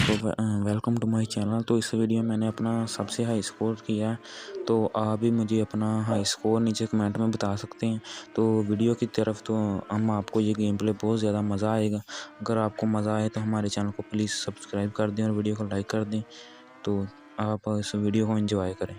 तो welcome to my channel. तो इस वीडियो में मैंने अपना सबसे हाई स्कोर किया है, तो आप भी मुझे अपना हाई स्कोर नीचे कमेंट में बता सकते हैं। तो वीडियो की तरफ तो हम आपको ये गेम प्ले बहुत ज़्यादा मज़ा आएगा। अगर आपको मज़ा आए तो हमारे चैनल को प्लीज़ सब्सक्राइब कर दें और वीडियो को लाइक कर दें। तो आप इस वीडियो को एंजॉय करें।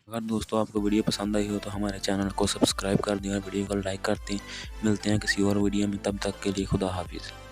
अगर दोस्तों आपको वीडियो पसंद आई हो तो हमारे चैनल को सब्सक्राइब कर दें और वीडियो को लाइक करते हैं। मिलते हैं किसी और वीडियो में, तब तक के लिए खुदा हाफिज़।